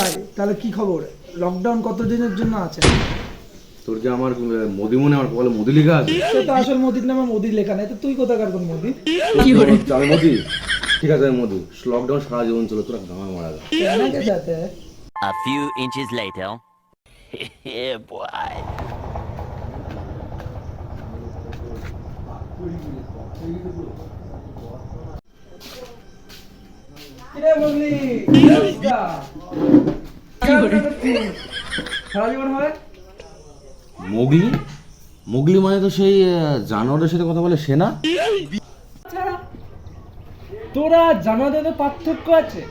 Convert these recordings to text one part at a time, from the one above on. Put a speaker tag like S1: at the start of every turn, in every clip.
S1: ভাই তাহলে কি খবর? লকডাউন কতদিনের জন্য আছে?
S2: তোর যে আমার মোদি মনে আমার কপালে মোদি লেখা আছে।
S1: তো আসল মোদির নামে মোদি লেখা নাই, তো তুই কোথাকার কোন মোদি?
S2: আমি মোদি, ঠিক আছে আমি মোদি। লকডাউন সারা জীবন চলে, তোরা গামা মারা গেল।
S1: কেনাকে যাতে
S3: A few inches later. Yeah, boy.
S1: কিরে বললি সারা জীবন হয়?
S2: মোগলি মোগলি মানে তো সেই জানোয়ারের সাথে কথা বলে সেনা।
S1: তোরা জানাতে পার্থক্য আছে,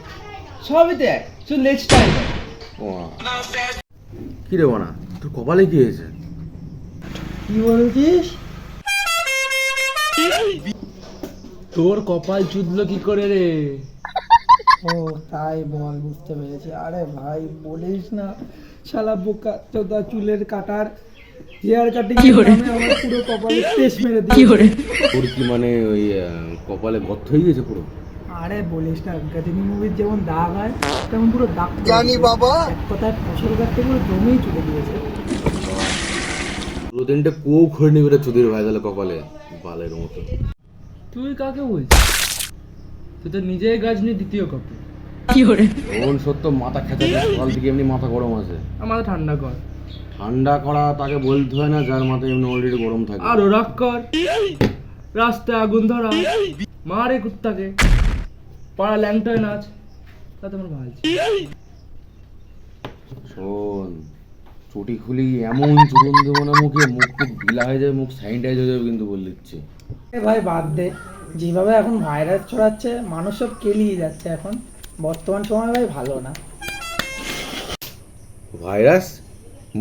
S1: সবই দেখ, শুধু লেজ টাইম।
S2: কি রে বানা, তোর কপালে কি হয়েছে?
S1: কি বলছিস?
S4: তোর কপাল চুদলো কি করে রে?
S1: ও তাই বল, বুঝতে পেরেছি। আরে ভাই বলিস না, শালা বোকা চোদা চুলের কাটার হেয়ার কাটিং আমার পুরো কপালে টেস্ট মেরে দিয়ে।
S2: তোর কি মানে ওই কপালে গর্ত হয়ে গেছে পুরো?
S1: আরে বলিস না, গজনী মুভির যেমন দাগ হয় তেমন পুরো দাগ জানি বাবা, এক কথায় ফসল কাটতে পুরো জমেই চলে গিয়েছে।
S2: পুরো দিনটা কোক খড়নি করে চুদির ভাই তাহলে কপালে বালের মতো।
S4: তুই কাকে বলছিস? তুই তো নিজেই গাজনি দ্বিতীয় কপি।
S2: কোন সত্য মাথা খেতে সকাল থেকে এমনি মাথা গরম আছে।
S4: আমাদের ঠান্ডা কর।
S2: ঠান্ডা করা তাকে বলতে হয় না যার মাথায় এমনি অলরেডি গরম থাকে।
S4: আরো রাগ কর, রাস্তায় আগুন ধরা, মারে কুত্তাকে, পাড়া ল্যাংটায় নাচ, তা তোমার ভাই।
S2: শোন, চটি খুলি এমন চুরন দেবো না মুখে, মুখ টুক ঢিলা হয়ে যাবে, মুখ স্যানিটাইজ হয়ে যাবে কিন্তু বলে দিচ্ছি।
S1: ভাই বাদ দে, যেভাবে এখন ভাইরাস ছড়াচ্ছে মানুষ সব কেলিয়ে যাচ্ছে। এখন বর্তমান সময় ভাই ভালো না।
S2: ভাইরাস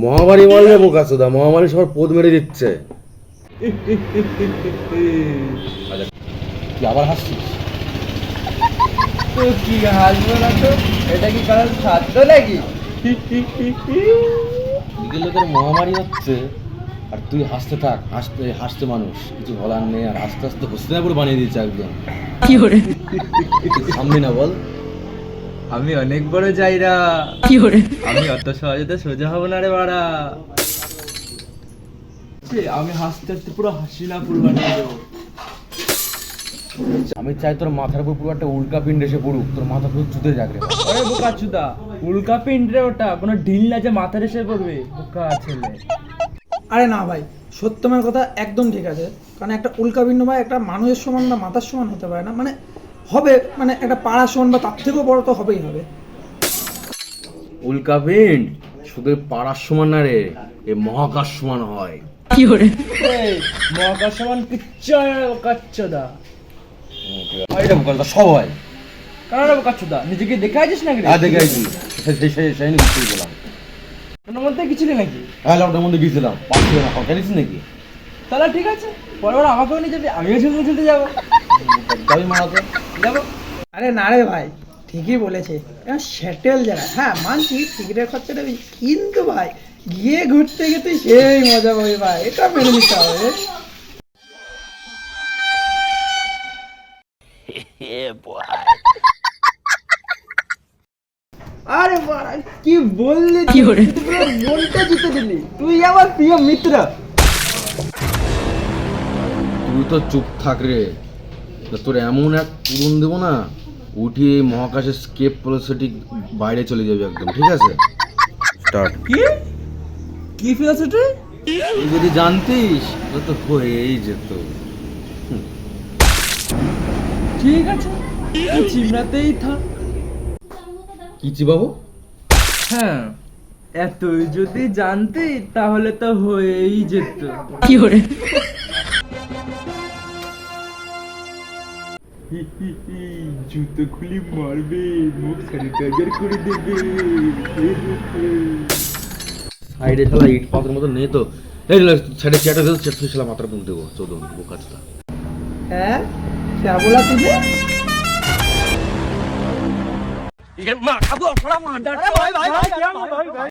S2: মহামারী বলবে বোকা সুদা, মহামারী সবার পোদ মেরে দিচ্ছে। আচ্ছা, তুই আবার হাসছিস?
S4: তো কি হাসবো না তো? এটা কি কারণ খাদ্য নাকি?
S2: দিকে লোকের মহামারী হচ্ছে আর তুই হাসতে থাক, হাসতে হাসতে মানুষ কিছু বলার নেই। আর আস্তে আস্তে হস্তিনাপুর বানিয়ে দিচ্ছে একদম। সামনে না বল,
S4: আমি অনেক বড় যাইরা, আমি অত সহজে সোজা হব না রে বাড়া। আমি হাসতে হাসতে পুরো হাসিনাপুর বানিয়ে দেবো।
S2: আমি চাই তোর মাথার উপর পুরো একটা উল্কা পিণ্ড এসে পড়ুক, তোর মাথা পুরো চুদে যাক রে।
S4: আরে বোকা চুদা, উল্কা পিন্ড রে ওটা, কোনো ঢিল না যে মাথার এসে পড়বে, বোকা ছেলে।
S1: আরে না ভাই, সত্যমের কথা একদম ঠিক আছে। কারণ একটা উল্কাপিণ্ড ভাই একটা মানুষের সমান বা মাথার সমান হতে পারে না, মানে হবে, মানে একটা পাড়া সমান বা তার থেকেও বড় তো হবেই হবে।
S2: উল্কা পিণ্ড শুধু পাড়ার সমান না রে, এ মহাকাশ সমান হয়।
S4: এই মহাকাশ সমান কিচ্ছু হয় না বোকা চুদা।
S2: এটা বোকা সব হয়।
S4: কারণ বোকা চুদা নিজেকে দেখে আছিস নাকি?
S2: দেখে আইছি, সেই নিশ্চয়ই গেলাম।
S4: তোর মধ্যে কিছু নেই নাকি?
S2: হ্যাঁ, লকডাউন মধ্যে গিয়েছিলাম, পাঁচশো টাকা ফাঁকা নিচ্ছি নাকি?
S4: তাহলে ঠিক আছে, পরে বার আমাকেও নিয়ে যাবি, আমিও ঝুলতে ঝুলতে যাবো।
S2: যাবি মারাতে?
S4: যাবো।
S1: আরে না রে ভাই, ঠিকই বলেছে, সেটেল জায়গা। হ্যাঁ মানছি টিকিটের খরচাটা বেশি, কিন্তু ভাই গিয়ে ঘুরতে গিয়ে তুই সেই মজা পাবি ভাই, এটা মেনে নিতে হবে।
S3: Yeah, boy.
S4: আরে বাড়া কি বললি, পুরো মনটা জিতে দিলি, তুই আমার প্রিয় মিত্র।
S2: তুই তো চুপ থাক রে, তোর এমন এক পূরণ দেবো না, উঠিয়ে মহাকাশের স্কেপ ফিলোসফি বাইরে চলে যাবে একদম। ঠিক আছে, স্টার্ট।
S4: কি কি ফিলসফি?
S2: তুই যদি জানতিস তো হয়েই যেত।
S4: ঠিক আছে, তুই চিমড়াতেই থাক।
S2: কি চিবাবো?
S4: হ্যাঁ, এতই যদি জানতি তাহলে তো হয়েই যেত। জুতো খুলি মারবে, মুখ স্যানিটাইজার করে দেবে।
S2: সাইডে শালা ইট পাথরের মতো নেই তো, এই সাইডে চেয়ারটা দেবো, চেয়ার শালা মাথার পুন দেবো চোদন বোকা চোদা।
S1: হ্যাঁ क्या बोला तुझे?
S4: ভাই ভাই ভাই